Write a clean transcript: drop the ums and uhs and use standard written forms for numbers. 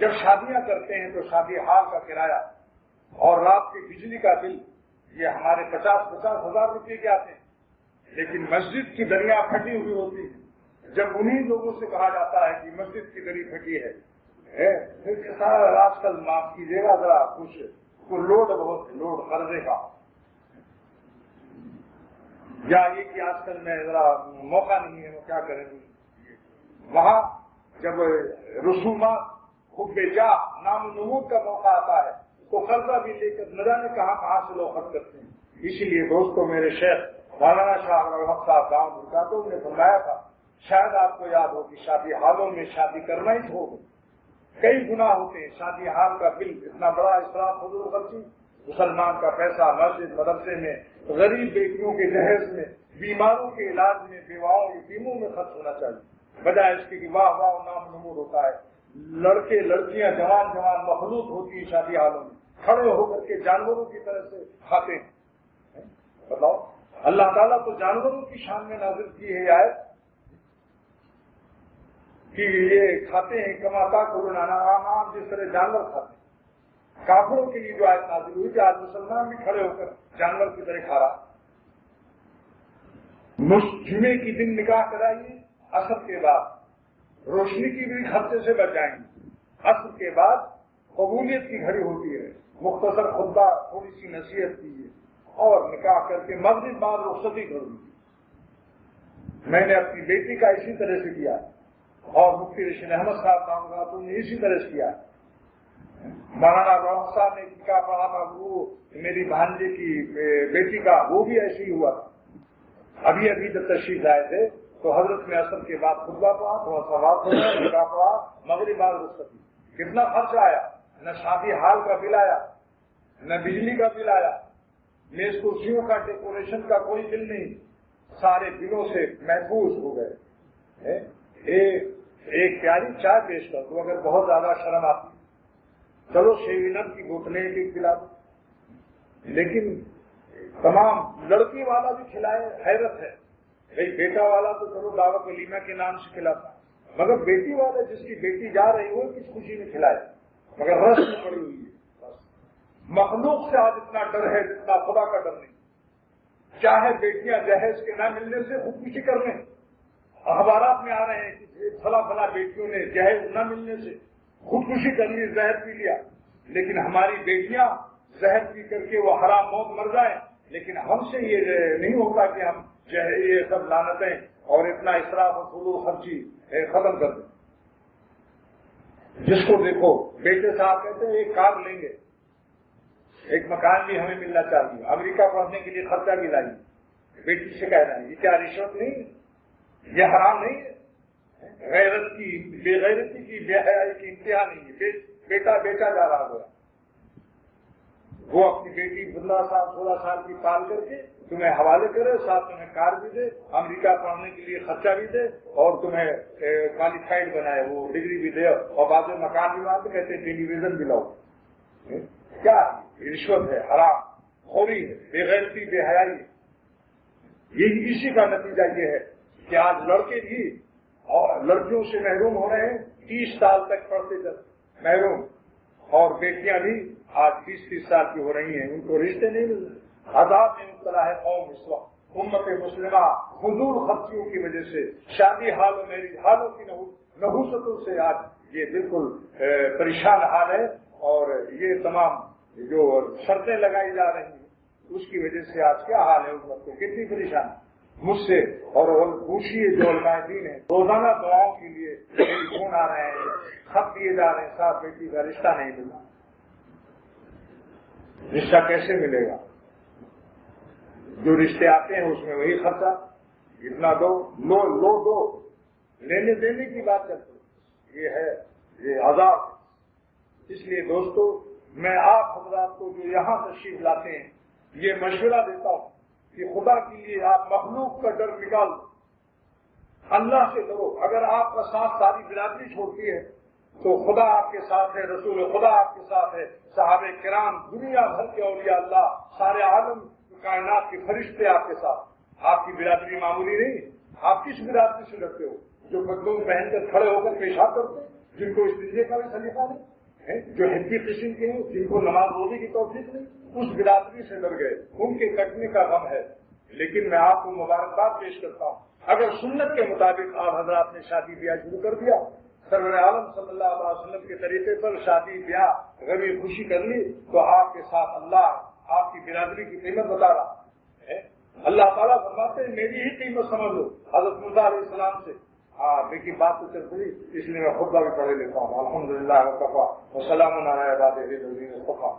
جب شادیاں کرتے ہیں تو شادی ہال کا کرایہ اور رات کی بجلی کا بل یہ ہمارے 50,000 روپے کے آتے ہیں، لیکن مسجد کی دریا پھٹی ہوئی ہوتی ہے۔ جب انہی لوگوں سے کہا جاتا ہے کہ مسجد کی دری پھٹی ہے، آج کل معاف کیجیے گا ذرا کچھ کو لوڈ بہت لوڈ قرضے کا، یا یہ کہ آج کل میں ذرا موقع نہیں ہے وہ کیا کریں گے۔ وہاں جب رسومات خود جا نام و نمود کا موقع آتا ہے تو قرضہ بھی لے کر نہ جانے کہاں سے لوگ خرچ کرتے ہیں۔ اسی لیے دوستوں میرے شیخ مولانا شاہ الحق صاحب گاؤں برکاتوں نے فرمایا تھا، شاید آپ کو یاد ہو کہ شادی ہالوں میں شادی کرنا ہی چھوڑ دو، کئی گناہ ہوتے ہیں۔ شادی ہال کا بل اتنا بڑا اسراف فضول خرچی، مسلمان کا پیسہ مسجد مدرسے میں، غریب بیٹیوں کے جہیز میں، بیماروں کے علاج میں، بیواؤں یتیموں میں خرچ ہونا چاہیے، بجائے اس کی واہ واہ نام نمود ہوتا ہے۔ لڑکے لڑکیاں جوان مخلوط ہوتی ہیں شادی ہالوں میں، کھڑے ہو کر کے جانوروں کی طرح سے کھاتے ہیں۔ بتاؤ، اللہ تعالیٰ تو جانوروں کی شان میں نازل کی ہے آیت کہ یہ کھاتے ہیں کماتا کرونا عام جس طرح جانور کھاتے ہیں۔ کافروں کے لیے جو آیت نازل ہوئی کہ آج مسلمان بھی کھڑے ہو کر جانور کی طرح کھا رہا۔ جمعے کی دن نکاح کرائیے، عصر کے بعد روشنی کی بھی خطے سے بچ جائیں گے، عصر کے بعد قبولیت کی گھڑی ہوتی ہے، مختصر خطبہ تھوڑی سی نصیحت کیجیے اور نکاح کر کے مغرب بعد رخصتی کر دی۔ میں نے اپنی بیٹی کا اسی طرح سے کیا اور مفتی رشید احمد صاحب نے اسی طرح سے کیا۔ مولانا روح صاحب نے نکاح پڑھا تھا، وہ میری بھانجے کی بیٹی کا، وہ بھی ایسے ہی ہوا تھا۔ ابھی جب تشریف لائے تھے تو حضرت میں عصر کے بعد خطبہ پڑھا، تھوڑا ثواب ہونا، نکاح پڑھا، مغرب بعد رخصتی۔ کتنا خرچ آیا؟ نہ شادی ہال کا بل آیا، نہ بجلی کا بل آیا، میز کرسیوں کا ڈیکوریشن کا کوئی بل نہیں، سارے بلوں سے محفوظ ہو گئے۔ ایک پیاری چائے پیش کر دو اگر بہت زیادہ شرم آتی، چلو شیوینر کی بوتلیں بھی پلا دو، لیکن تمام لڑکی والا بھی کھلائے، حیرت ہے بھائی، بیٹا والا تو چلو دعوت ولیمہ کے نام سے کھلاتا، مگر بیٹی والے جس کی بیٹی جا رہی ہو کس خوشی میں کھلائے، مگر رسم پڑی ہوئی ہے۔ مخلوق سے آج اتنا ڈر ہے جتنا خدا کا ڈر نہیں۔ چاہے بیٹیاں جہیز کے نہ ملنے سے خودکشی کر لیں، اخبارات میں آ رہے ہیں کہ فلاں بیٹیوں نے جہیز نہ ملنے سے خودکشی کر لی، زہر پی لیا، لیکن ہماری بیٹیاں زہر پی کر کے وہ حرام موت مر جائیں، لیکن ہم سے یہ نہیں ہوتا کہ ہم یہ سب لعنتیں اور اتنا اسراف و فضول خرچی ختم کر دیں۔ جس کو دیکھو بیٹے صاحب کہتے ہیں ایک کار لیں گے، ایک مکان بھی ہمیں ملنا چاہیے، امریکہ پڑھنے کے لیے خرچہ بھی لائیے، بیٹی سے کہہ رہے ہیں یہ کیا رشوت نہیں ہے؟ یہ حرام نہیں ہے؟ غیرت کی بے غیرتی کی بے حیائی کی انتہا نہیں ہے۔ بیٹا بیچا جا رہا ہوا، وہ اپنی بیٹی 15 سال 16 سال کی پال کر کے تمہیں حوالے کرے، ساتھ تمہیں کار بھی دے، امریکہ پڑھنے کے لیے خرچہ بھی دے اور تمہیں کوالیفائڈ بنائے، وہ ڈگری بھی دے، اور بعد میں مکان بھی وہاں کہتے ہیں ٹیلی ویژن بھی لاؤ۔ کیا رشوت ہے، حرام خوری ہے، بے غیرتی بے حیائی ہے۔ یہ اسی کا نتیجہ یہ ہے کہ آج لڑکے بھی اور لڑکیوں سے محروم ہو رہے ہیں، 30 سال تک پڑھتے جب محروم، اور بیٹیاں بھی آج 20-30 سال کی ہو رہی ہیں، ان کو رشتے نہیں مل رہے۔ عذاب میں مبتلا ہے قوم اس وقت، امت مسلمہ فضول خرچیوں کی وجہ سے، شادی حالوں میری حالوں کی نحوستوں سے آج یہ بالکل پریشان حال ہے، اور یہ تمام جو شرطیں لگائی جا رہی ہیں اس کی وجہ سے آج کیا حال ہے امت کو، کتنی پریشان۔ مجھ سے اور پوچھیے جو علماء دین ہیں، روزانہ دعاؤں کے لیے فون آ رہے ہیں، خط دیے جا رہے ہیں، صاحب بیٹی کا رشتہ نہیں ملا۔ رشتہ کیسے ملے گا؟ جو رشتے آتے ہیں اس میں وہی خرچہ، اتنا دو لو دو، لینے دینے کی بات کرتے ہیں، یہ ہے یہ عذاب۔ اس لیے دوستو، میں آپ حضرات کو جو یہاں تشریف لاتے ہیں یہ مشورہ دیتا ہوں کہ خدا کے لیے آپ مخلوق کا ڈر نکال دو، اللہ سے ڈرو۔ اگر آپ کا ساتھ ساری برادری چھوڑتی ہے تو خدا آپ کے ساتھ ہے، رسول خدا آپ کے ساتھ ہے، صحابہ کرام، دنیا بھر کے اولیاء اللہ، سارے عالم کائنات کے فرشتے آپ کے ساتھ۔ آپ کی برادری معمولی نہیں، آپ کس برادری سے ڈرتے ہو؟ جو پتلون پہن کر کھڑے ہو کر پیشاب کرتے، جن کو استنجے کا بھی سلیقہ نہیں، جو ہندی قسم کے ہیں، جن کو نماز روزی کی توفیق نہیں، اس برادری سے ڈر گئے، ان کے کٹنے کا غم ہے۔ لیکن میں آپ کو مبارکباد پیش کرتا ہوں، اگر سنت کے مطابق آپ حضرات نے شادی بیاہ شروع کر دیا، سرور عالم صلی اللہ علیہ وسلم کے طریقے پر شادی بیاہ غمی خوشی کر لی، تو آپ کے ساتھ اللہ آپ کی برادری کی قیمت بتا رہا ہے۔ اللہ تعالیٰ فرماتے ہیں میری ہی قیمت سمجھ لو، حضرت موسیٰ علیہ السلام سے۔ لیکن بات تو چل پڑی، اس لیے میں خطبہ بھی پڑھ لیتا ہوں۔ الحمدللہ وکفیٰ وسلام علی عبادہ الذین اصطفیٰ۔